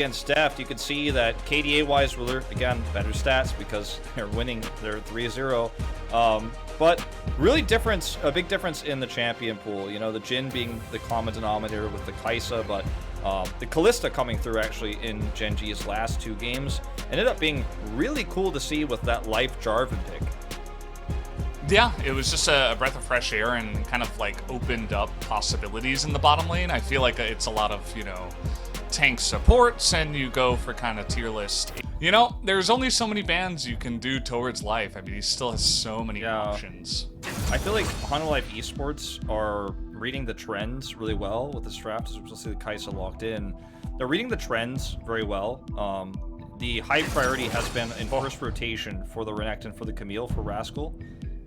against Deft, you can see that KDA-wise, Ruler, again, better stats because they're winning. They're 3-0. But really a big difference in the champion pool. You know, the Jhin being the common denominator with the Kai'Sa, but the Kalista coming through actually in Gen G's last 2 games ended up being really cool to see with that Life Jarvan pick. Yeah, it was just a breath of fresh air and kind of like opened up possibilities in the bottom lane. I feel like it's a lot of, you know, tank supports and you go for kind of tier list. You know, there's only so many bans you can do towards Life. I mean, he still has so many options. I feel like HLE esports are reading the trends really well with this draft, as we'll see the Kai'Sa locked in. They're reading the trends very well. The high priority has been in first rotation for the Renekton, for the Camille, for Rascal.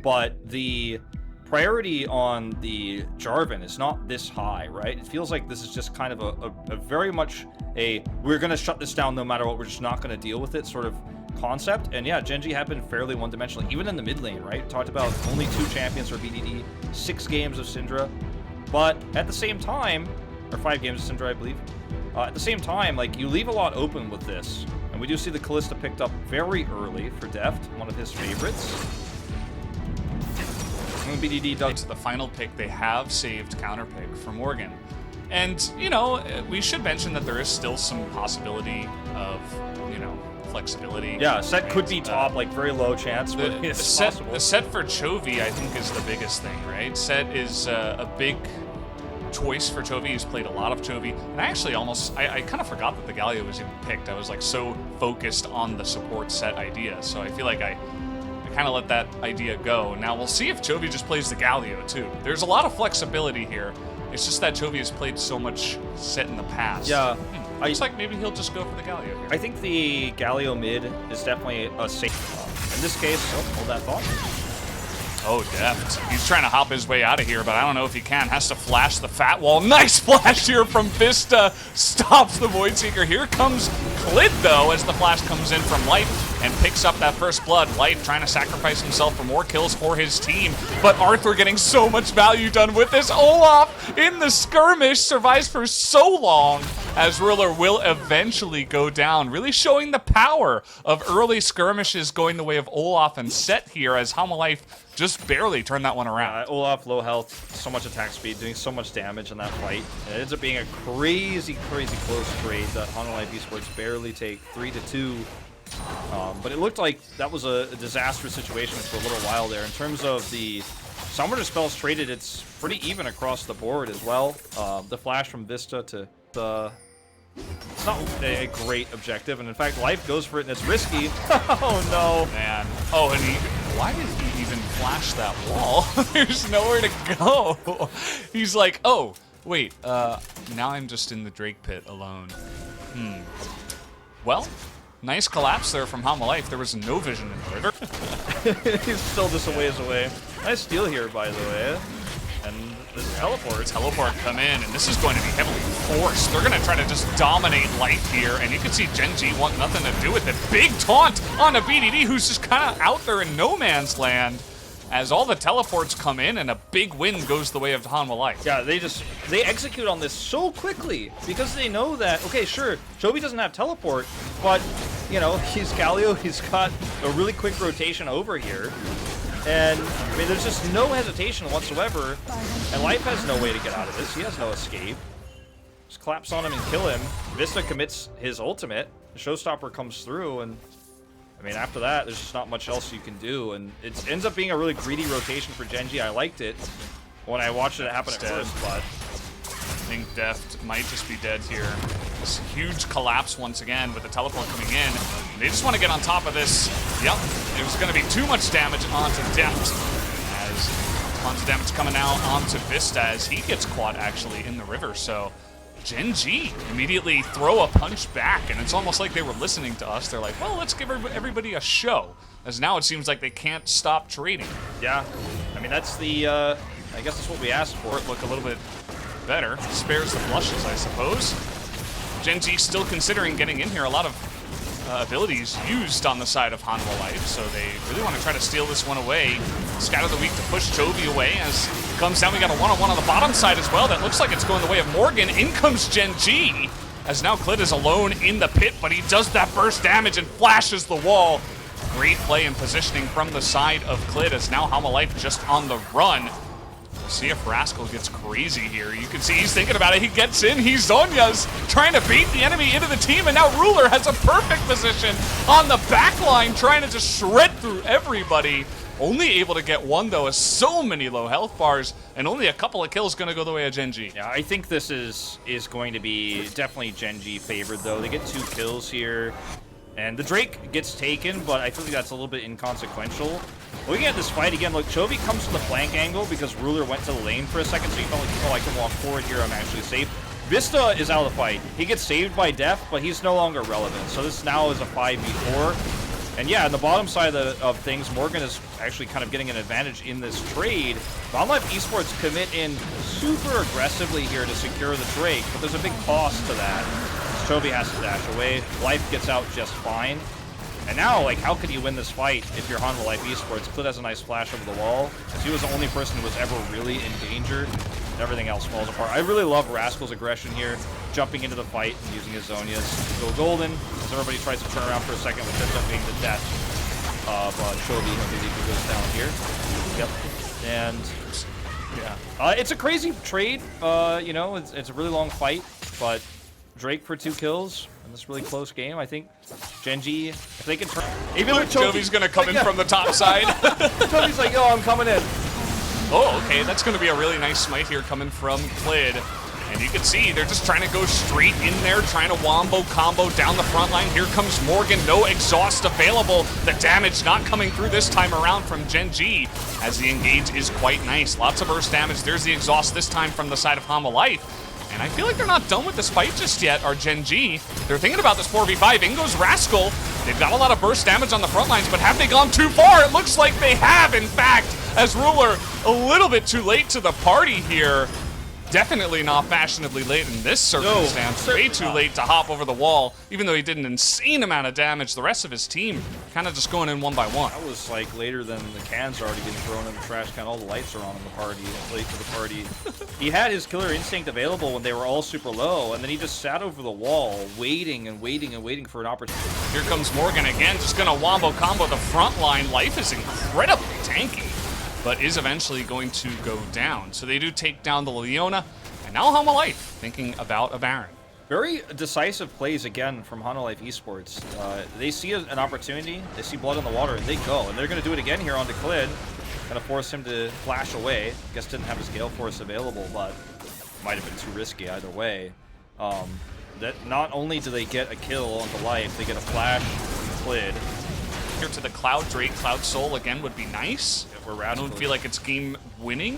But the priority on the Jarvan is not this high, right? It feels like this is just kind of a very much a we're going to shut this down no matter what, we're just not going to deal with it sort of concept. And yeah, Gen G have been fairly one-dimensional, even in the mid lane, right? Talked about only 2 champions for BDD, 6 games of Syndra. But at the same time, or 5 games of Syndra, I believe. At the same time, like, you leave a lot open with this. And we do see the Kalista picked up very early for Deft, one of his favorites. BDD does to the final pick. They have saved counter pick for Morgan, and you know, we should mention that there is still some possibility of, you know, flexibility. Yeah, set could be top, like very low chance, but it's possible. The set for Chovy, I think, is the biggest thing, right? Set is a big choice for Chovy. He's played a lot of Chovy, and I actually I kind of forgot that the Galio was even picked. I was like so focused on the support set idea, so I feel like I kind of let that idea go. Now we'll see if Chovy just plays the Galio too. There's a lot of flexibility here. It's just that Chovy has played so much set in the past. Yeah. Looks like maybe he'll just go for the Galio here. I think the Galio mid is definitely a safe. In this case, hold that thought. Oh, Deft. He's trying to hop his way out of here, but I don't know if he can. Has to flash the fat wall. Nice flash here from Vista. Stops the Voidseeker. Here comes Clid, though, as the flash comes in from Life and picks up that first blood. Life trying to sacrifice himself for more kills for his team, but Arthur getting so much value done with this. Olaf in the skirmish survives for so long as Ruler will eventually go down, really showing the power of early skirmishes going the way of Olaf and Set here as HLE just barely turned that one around. Olaf, low health, so much attack speed, doing so much damage in that fight. And it ends up being a crazy, crazy close trade that HLE esports barely take 3-2. But it looked like that was a disastrous situation for a little while there. In terms of the Summoner spells traded, it's pretty even across the board as well. The flash from Vista to the... It's not a great objective, and in fact, Life goes for it, and it's risky. Oh, no. Man. Oh, and why did he even flash that wall? There's nowhere to go. He's like, oh, wait, now I'm just in the Drake pit alone. Well, nice collapse there from HLE. There was no vision in the river. He's still just a ways away. Nice steal here, by the way. And the teleport come in, and this is going to be heavily forced. They're going to try to just dominate Life here, and you can see Gen G want nothing to do with it. Big taunt on a BDD who's just kind of out there in no man's land as all the teleports come in, and a big win goes the way of HLE. Yeah, they execute on this so quickly because they know that, okay, sure, Chovy doesn't have teleport, but, you know, he's Galio, he's got a really quick rotation over here. And, I mean, there's just no hesitation whatsoever, and Life has no way to get out of this. He has no escape. Just collapse on him and kill him. Vista commits his ultimate. The Showstopper comes through, and, I mean, after that, there's just not much else you can do, and it ends up being a really greedy rotation for Gen G. I liked it when I watched it happen at first, but... I think Deft might just be dead here. This huge collapse once again with the teleport coming in. They just want to get on top of this. Yep, there's going to be too much damage onto Deft. As tons of damage coming out onto Vista as he gets caught actually in the river. So Gen G immediately throw a punch back, and it's almost like they were listening to us. They're like, well, let's give everybody a show. As now it seems like they can't stop trading. Yeah, I mean, that's the, I guess that's what we asked for. Look a little bit better. Spares the flushes, I suppose. Gen G still considering getting in here. A lot of abilities used on the side of HLE, so they really want to try to steal this one away. Scatter the Weak to push Chovy away as it comes down. We got a one-on-one on the bottom side as well. That looks like it's going the way of Morgan. In comes Gen G as now Klid is alone in the pit, but he does that burst damage and flashes the wall. Great play and positioning from the side of Klid, as now Hamalife just on the run. We'll see if Rascal gets crazy here. You can see he's thinking about it. He gets in. He's Zonya's trying to beat the enemy into the team, and now Ruler has a perfect position on the back line, trying to just shred through everybody. Only able to get one, though, as so many low health bars, and only a couple of kills going to go the way of Gen G. Yeah, I think this is going to be definitely Gen G favored, though. They get 2 kills here, and the Drake gets taken, but I feel like that's a little bit inconsequential. Looking at this fight again, look, Chovy comes to the flank angle because Ruler went to the lane for a second, so he felt like, oh, I can walk forward here, I'm actually safe. Vista is out of the fight. He gets saved by Deft, but he's no longer relevant, so this now is a 5v4. And yeah, on the bottom side of things, Morgan is actually kind of getting an advantage in this trade. OnLive Esports commit in super aggressively here to secure the Drake, but there's a big cost to that. Chovy has to dash away. Life gets out just fine. And now, like, how could you win this fight if you're OnLive Esports? Klid has a nice flash over the wall, because he was the only person who was ever really in danger. And everything else falls apart. I really love Rascal's aggression here, jumping into the fight and using his Zonias to go golden, as everybody tries to turn around for a second, which ends up being the death of Chovy, who goes down here. Yep. And yeah, it's a crazy trade. You know, it's a really long fight, but Drake for 2 kills in this really close game. I think Gen G, if they can turn, even with Chovy's gonna come in from the top side. Chovy's like, yo, I'm coming in. Oh, okay, that's going to be a really nice smite here coming from Klid. And you can see they're just trying to go straight in there, trying to wombo combo down the front line. Here comes Morgan, no exhaust available. The damage not coming through this time around from Gen G, as the engage is quite nice. Lots of burst damage. There's the exhaust this time from the side of Hamalife. And I feel like they're not done with this fight just yet, our Gen G. They're thinking about this 4v5. In goes Rascal. They've got a lot of burst damage on the front lines, but have they gone too far? It looks like they have, in fact, as Ruler a little bit too late to the party here. Definitely not fashionably late in this circumstance. Way too late to hop over the wall, even though he did an insane amount of damage. The rest of his team kind of just going in one by one. That was like later than the cans are already getting thrown in the trash can. All the lights are on in the party. It's late to the party. He had his killer instinct available when they were all super low, and then he just sat over the wall, waiting and waiting and waiting for an opportunity. Here comes Morgan again, just gonna wombo combo the front line. Life is incredibly tanky, but is eventually going to go down. So they do take down the Leona, and now Hamalife thinking about a Baron. Very decisive plays again from HLE Esports. They see an opportunity, they see blood on the water, and they go. And they're going to do it again here onto Klid. Going to force him to flash away. Guess didn't have his Gale Force available, but might have been too risky either way. That not only do they get a kill onto Life, they get a flash Klid. Here to the Cloud Drake, Cloud Soul again would be nice. I don't feel like it's game winning,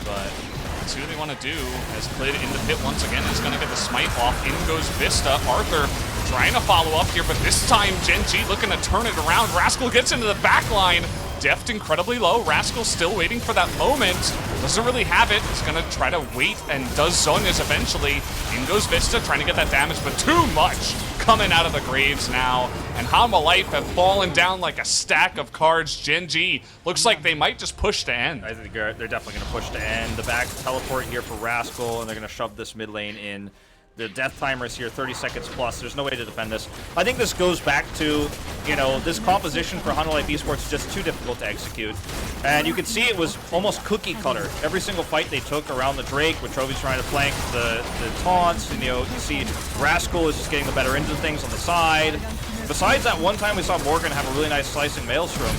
but let's see what they want to do as Klid in the pit once again is going to get the smite off. In goes Vista. Arthur trying to follow up here, but this time Gen G looking to turn it around. Rascal gets into the back line. Deft incredibly low. Rascal still waiting for that moment. Doesn't really have it. He's going to try to wait and does Zonias eventually. In goes Vista trying to get that damage, but too much coming out of the graves now. And Hamalife have fallen down like a stack of cards. Gen G looks like they might just push to end. I think they're definitely going to push to end. The back teleport here for Rascal, and they're going to shove this mid lane in. The death timer is here, 30 seconds plus. There's no way to defend this. I think this goes back to, you know, this composition for HLE Esports is just too difficult to execute. And you can see it was almost cookie cutter. Every single fight they took around the Drake, with Chovy's trying to flank the taunts, and, you know, you see Rascal is just getting the better ends of things on the side. Besides that one time we saw Morgan have a really nice slicing Maelstrom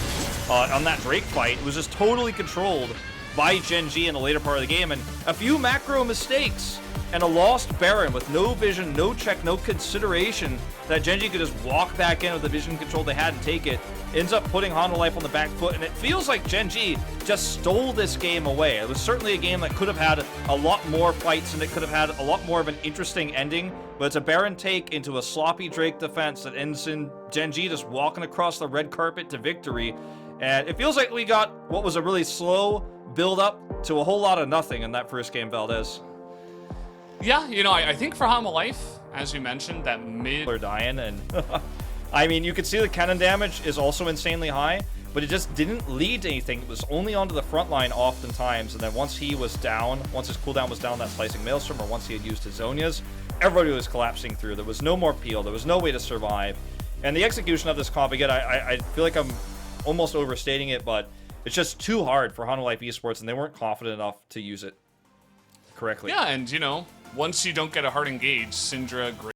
on that Drake fight, it was just totally controlled by Gen G in the later part of the game, and a few macro mistakes and a lost Baron with no vision, no check, no consideration that Gen G could just walk back in with the vision control they had and take it, ends up putting Life on the back foot, and it feels like Gen G just stole this game away. It was certainly a game that could have had a lot more fights, and it could have had a lot more of an interesting ending, but it's a Baron take into a sloppy Drake defense that ends in Gen G just walking across the red carpet to victory. And it feels like we got what was a really slow build up to a whole lot of nothing in that first game, Valdez. Yeah, you know, I think for Hamalife, as you mentioned, that mid... They're dying, and I mean, you could see the cannon damage is also insanely high, but it just didn't lead to anything. It was only onto the front line oftentimes, and then once he was down, once his cooldown was down, that slicing Maelstrom, or once he had used his Zonias, everybody was collapsing through. There was no more peel. There was no way to survive. And the execution of this comp, again, I feel like I'm almost overstating it, but it's just too hard for Hanwha Life Esports, and they weren't confident enough to use it correctly. Yeah, and, you know, once you don't get a hard engage, Syndra...